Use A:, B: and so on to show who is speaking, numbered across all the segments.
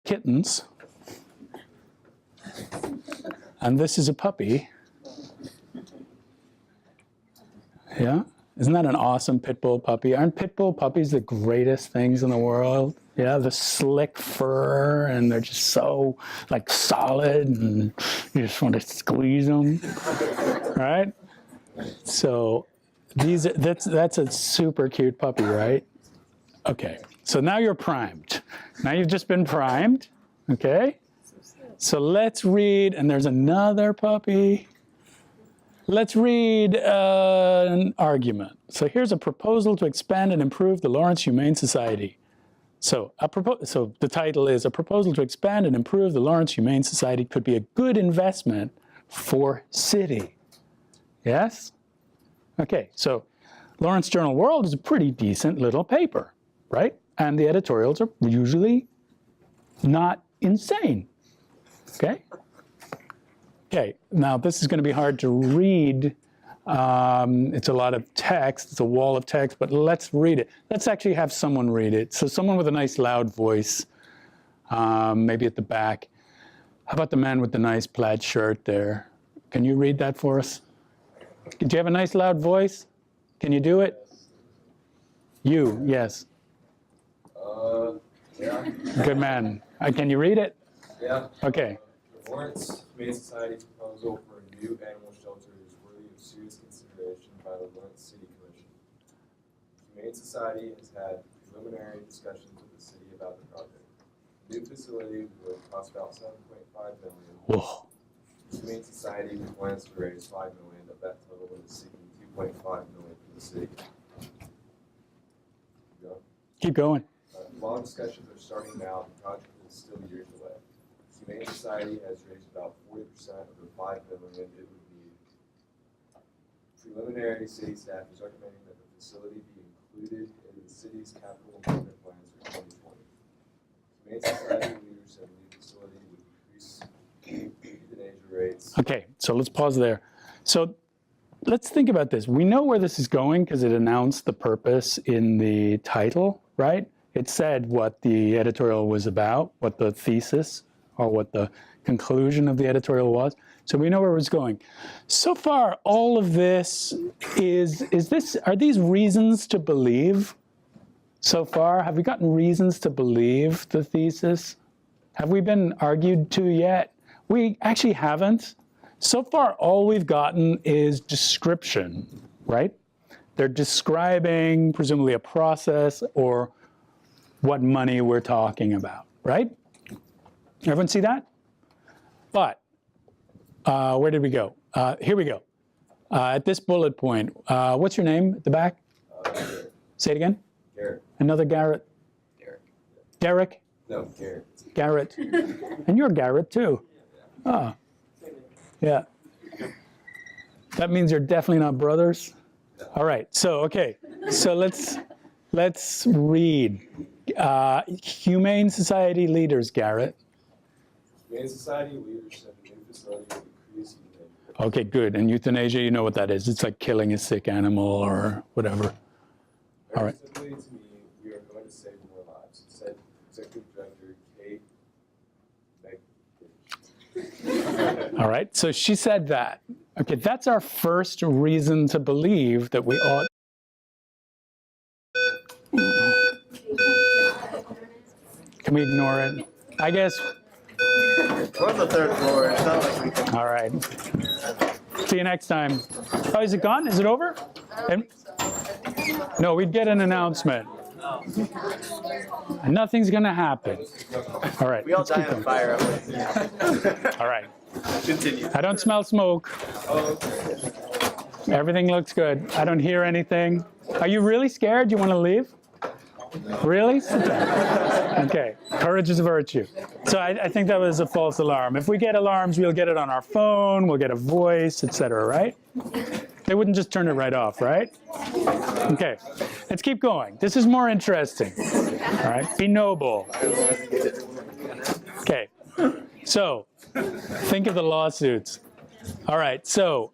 A: kittens. And this is a puppy. Yeah? Isn't that an awesome pit bull puppy? Aren't pit bull puppies the greatest things in the world? Yeah, the slick fur, and they're just so like solid, and you just want to squeeze them, right? So that's a super cute puppy, right? Okay, so now you're primed. Now you've just been primed, okay? So let's read, and there's another puppy. Let's read an argument. So here's a proposal to expand and improve the Lawrence Humane Society. So the title is, A Proposal to Expand and Improve the Lawrence Humane Society Could Be a Good Investment for City. Yes? Okay, so Lawrence Journal World is a pretty decent little paper, right? And the editorials are usually not insane, okay? Okay, now this is going to be hard to read. It's a lot of text, it's a wall of text, but let's read it. Let's actually have someone read it. So someone with a nice loud voice, maybe at the back. How about the man with the nice plaid shirt there? Can you read that for us? Do you have a nice loud voice? Can you do it? You, yes.
B: Yeah.
A: Good man. Can you read it?
B: Yeah.
A: Okay.
B: The Lawrence Humane Society's proposal for a new animal shelter is worthy of serious consideration by the Lawrence City Commission. The Humane Society has had preliminary discussions with the city about the project. The new facility would cost about $7.5 million.
A: Whoa.
B: The Humane Society plans to raise $5 million. Of that total is seeking $2.5 million from the city.
A: Keep going.
B: Long discussions are starting now. The project is still years away. The Humane Society has raised about 40% of the $5 million it would need. Preliminary city staff is recommending that the facility be included in the city's capital improvement plans for 2020. Humane Society leaders said the new facility would increase euthanasia rates.
A: Okay, so let's pause there. So let's think about this. We know where this is going because it announced the purpose in the title, right? It said what the editorial was about, what the thesis or what the conclusion of the editorial was. So we know where it was going. So far, all of this are these reasons to believe? So far, have we gotten reasons to believe the thesis? Have we been argued to yet? We actually haven't. So far, all we've gotten is description, right? They're describing presumably a process or what money we're talking about, right? Everyone see that? But where did we go? Here we go. At this bullet point, what's your name at the back? Say it again.
B: Garrett.
A: Another Garrett.
B: Garrett.
A: Derek?
B: No, Garrett.
A: Garrett. And you're Garrett too. Oh. Yeah. That means you're definitely not brothers. All right. So okay. So let's read. Humane Society leaders, Garrett.
B: Humane Society leaders said the new facility would increase euthanasia.
A: Okay, good. And euthanasia, you know what that is. It's like killing a sick animal or whatever. All right.
B: Very simply to me, we are going to save more lives, said Executive Director Kate Beck.
A: All right. So she said that. Okay, that's our first reason to believe that we ought. Can we ignore it? I guess.
C: We're on the third floor. It's not like we can.
A: All right. See you next time. Oh, is it gone? Is it over? No, we'd get an announcement. And nothing's going to happen. All right.
C: We all die in a fire up there.
A: All right.
C: Continue.
A: I don't smell smoke. Everything looks good. I don't hear anything. Are you really scared? You want to leave? Really? Okay. Courage is a virtue. So I think that was a false alarm. If we get alarms, we'll get it on our phone, we'll get a voice, etc., right? They wouldn't just turn it right off, right? Okay. Let's keep going. This is more interesting. All right. Be noble. Okay. So think of the lawsuits. All right. So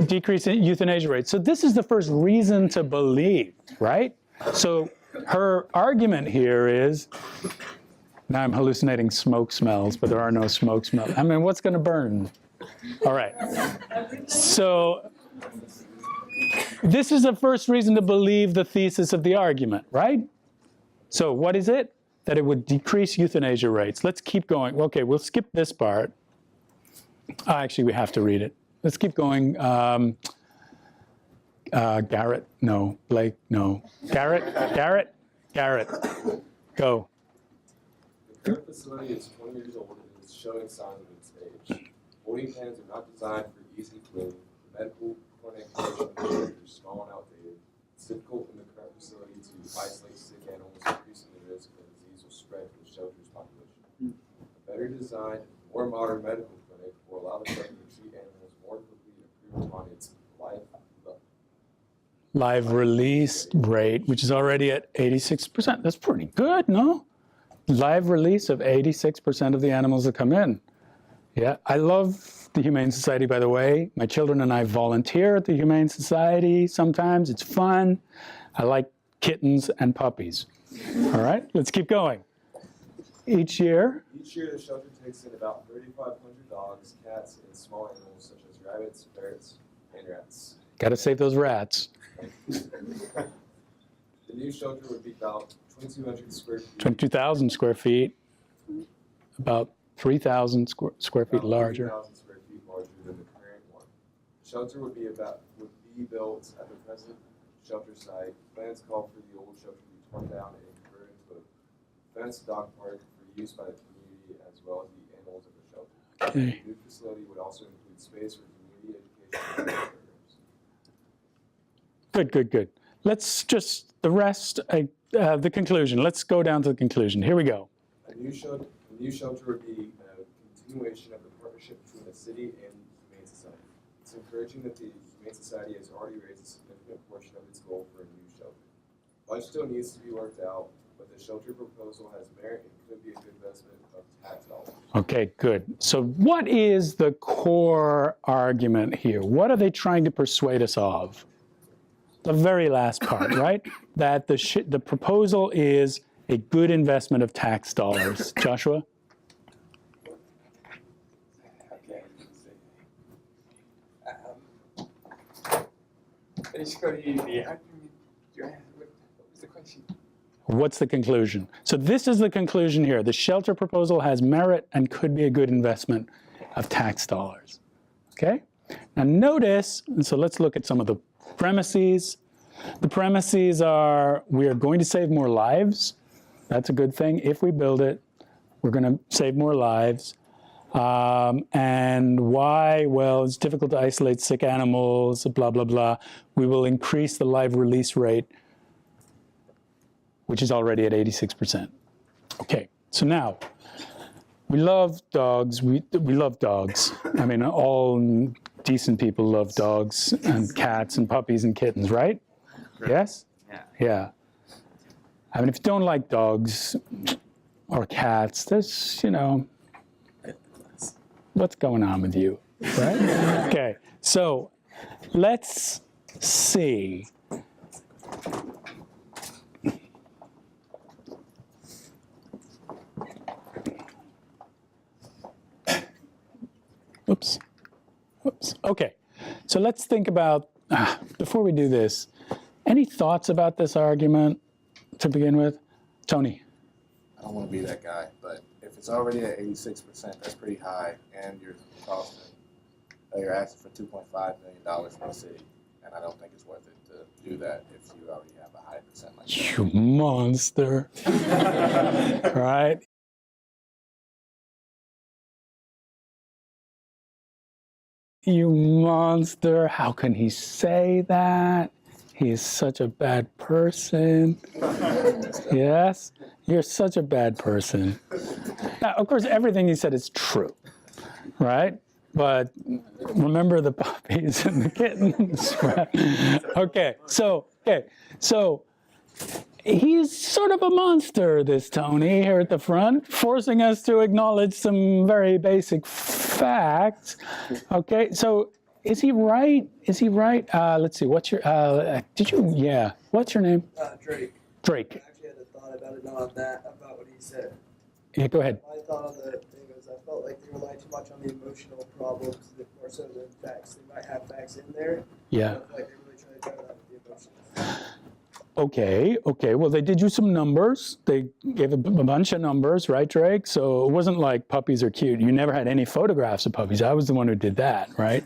A: decrease in euthanasia rates. So this is the first reason to believe, right? So her argument here is Now I'm hallucinating smoke smells, but there are no smoke smells. I mean, what's going to burn? All right. So this is the first reason to believe the thesis of the argument, right? So what is it? That it would decrease euthanasia rates. Let's keep going. Okay, we'll skip this part. Actually, we have to read it. Let's keep going. Garrett, no. Blake, no. Garrett, go.
B: The current facility is 20 years old and is showing signs of its age. Holding pens are not designed for easy cleaning. The medical clinic condition is small and outdated. It's difficult in the current facility to isolate sick animals, increasing the risk that disease will spread to the shelter's population. A better designed, more modern medical clinic will allow the shelter to treat animals more quickly and improve upon its
A: Live release rate, which is already at 86%. That's pretty good, no? Live release of 86% of the animals that come in. Yeah, I love the Humane Society, by the way. My children and I volunteer at the Humane Society sometimes. It's fun. I like kittens and puppies. All right, let's keep going. Each year,
B: the shelter takes in about 3,500 dogs, cats, and small animals such as rabbits, ferrets, and rats.
A: got to save those rats.
B: The new shelter would be about 2,200 square feet.
A: 22,000 square feet, about 3,000 square feet larger.
B: 3,000 square feet larger than the current one. The shelter would be built at the present shelter site. Plans call for the old shelter to be torn down and converted into a fenced dog park for use by the community as well as the animals of the shelter.
A: Okay.
B: The new facility would also include space for community education and programs.
A: Good. Let's just, the rest, the conclusion. Let's go down to the conclusion. Here we go.
B: A new shelter would be a continuation of the partnership between the city and the Humane Society. It's encouraging that the Humane Society has already raised a significant portion of its goal for a new shelter. Much still needs to be worked out, but the shelter proposal has merit and could be a good investment of tax dollars. Okay, good. So what is the core argument here? What are they trying to persuade us of? The very last part, right? That the proposal is a good investment of tax dollars. Joshua?
D: Okay. Basically, the argument you had, what was the question?
A: What's the conclusion? So this is the conclusion here. The shelter proposal has merit and could be a good investment of tax dollars. Okay? Now notice, and so let's look at some of the premises. The premises are, we are going to save more lives. That's a good thing. If we build it, we're going to save more lives. And why? Well, it's difficult to isolate sick animals, blah, blah, blah. We will increase the live release rate, which is already at 86%. Okay, so now, we love dogs. We love dogs. I mean, all decent people love dogs and cats and puppies and kittens, right? Yes? Yeah. I mean, if you don't like dogs or cats, there's, what's going on with you, right? Okay, so let's see. Oops. Okay, so let's think about, before we do this, any thoughts about this argument to begin with? Tony?
E: I don't want to be that guy, but if it's already at 86%, that's pretty high, and you're asking for $2.5 million from the city, and I don't think it's worth it to do that if you already have a high percent like that.
A: You monster. Right? You monster. How can he say that? He is such a bad person. Yes? You're such a bad person. Now, of course, everything he said is true, right? But remember the puppies and the kittens, right? Okay, so he's sort of a monster, this Tony, here at the front, forcing us to acknowledge some very basic facts. Okay, so is he right? Is he right? Let's see, what's your, what's your name?
F: Drake.
A: Drake.
F: I actually had a thought about it, not about what he said.
A: Yeah, go ahead.
F: My thought on the thing is I felt like they rely too much on the emotional problems more so than facts. They might have facts in there.
A: Yeah.
F: I feel like they're really trying to drive out the emotions.
A: Okay. Well, they did you some numbers. They gave a bunch of numbers, right, Drake? So it wasn't like puppies are cute. You never had any photographs of puppies. I was the one who did that, right?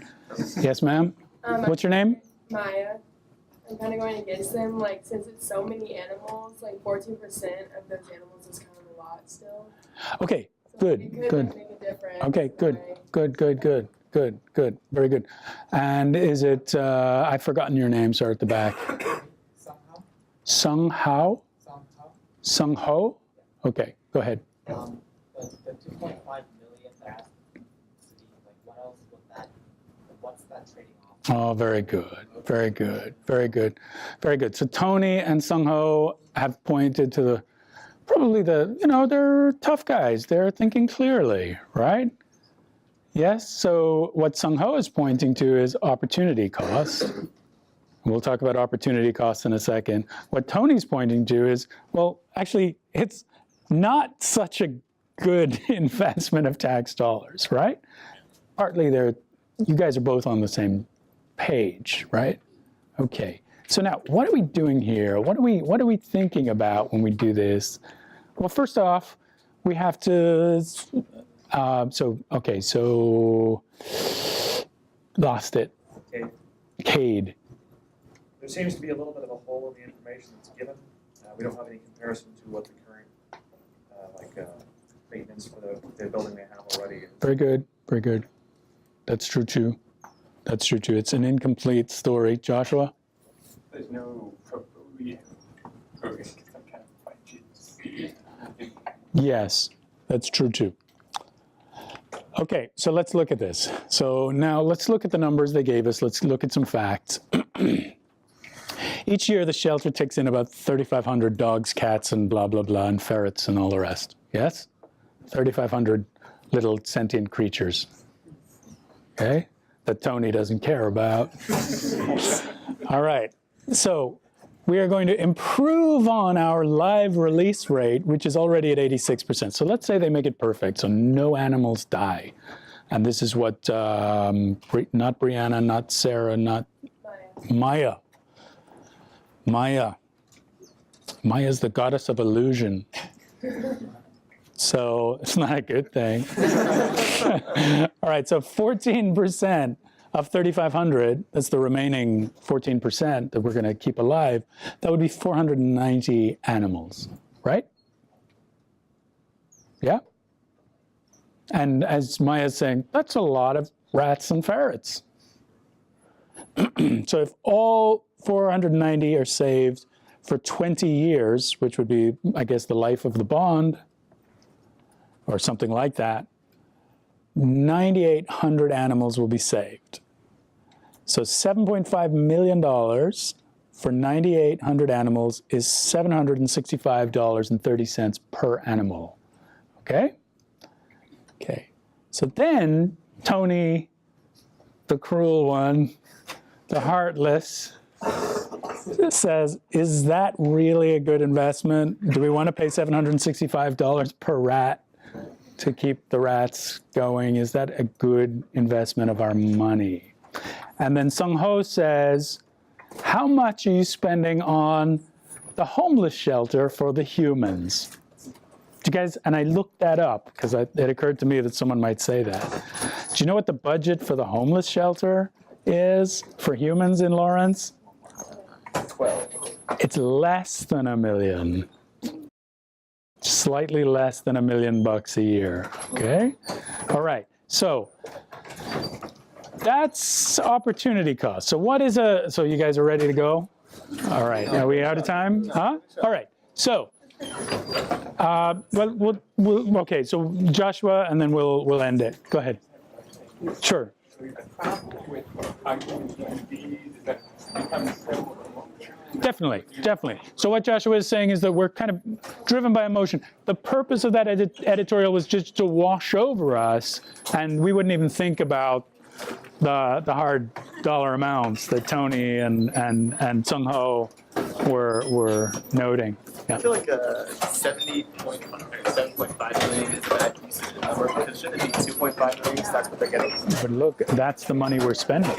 A: Yes, ma'am? What's your name?
G: Maya. I'm kind of going against them, like, since it's so many animals, like 14% of those animals is kind of a lot still.
A: Okay,
G: So
A: good,
G: it could
A: good.
G: make a difference.
A: Okay,
G: in a
A: good,
G: way.
A: good. Very good. And is it, I've forgotten your name, sorry, at the back.
D: Somehow,
A: Sung Hao?
D: somehow.
A: Sung Ho? Okay, go ahead.
H: The 2.5 million that city, like what else would that, what's that trading off?
A: Oh, very good. So Tony and Sung Ho have pointed to probably they're tough guys. They're thinking clearly, right? Yes, so what Sung Ho is pointing to is opportunity cost. We'll talk about opportunity costs in a second. What Tony's pointing to is, well, actually, it's not such a good investment of tax dollars, right? Partly you guys are both on the same page, right? Okay. So now, what are we doing here? What are we thinking about when we do this? Well, first off, we have to. So lost it.
I: Okay.
A: Cade.
I: There seems to be a little bit of a hole in the information that's given. We don't have any comparison to what the current maintenance for the building they have already is.
A: Very good. That's true too. It's an incomplete story. Joshua?
D: There's no progress. I'm trying to find it.
A: Yes, that's true too. Okay, so let's look at this. So now let's look at the numbers they gave us. Let's look at some facts. Each year the shelter takes in about 3,500 dogs, cats, and blah, blah, blah, and ferrets and all the rest. Yes? 3,500 little sentient creatures. Okay? That Tony doesn't care about. All right, so we are going to improve on our live release rate, which is already at 86%. So let's say they make it perfect, so no animals die. And this is what, not Brianna, not Sarah, not Maya. Maya's the goddess of illusion. So it's not a good thing. All right, so 14% of 3,500, that's the remaining 14% that we're going to keep alive, that would be 490 animals, right? Yeah? And as Maya's saying, that's a lot of rats and ferrets. So if all 490 are saved for 20 years, which would be, I guess, the life of the bond, or something like that, 9,800 animals will be saved. So $7.5 million for 9,800 animals is $765.30 per animal. Okay? Okay. So then Tony, the cruel one, the heartless, says, is that really a good investment? Do we want to pay $765 per rat to keep the rats going? Is that a good investment of our money? And then Sung Ho says, how much are you spending on the homeless shelter for the humans? Do you guys, and I looked that up because it occurred to me that someone might say that. Do you know what the budget for the homeless shelter is for humans in Lawrence?
E: 12.
A: It's less than $1 million. Slightly less than $1 million a year, okay? All right, so that's opportunity cost. So what is so you guys are ready to go? All right, are we out of time? Huh? All right, so, okay, so Joshua, and then we'll end it. Go ahead. Sure. Definitely. So what Joshua is saying is that we're kind of driven by emotion. The purpose of that editorial was just to wash over us, and we wouldn't even think about the hard dollar amounts that Tony and Sung Ho were noting.
C: I feel like 7.5 million is a bad use of the number because shouldn't it be 2.5 million? Because that's what they're getting.
A: But look, that's the money we're spending.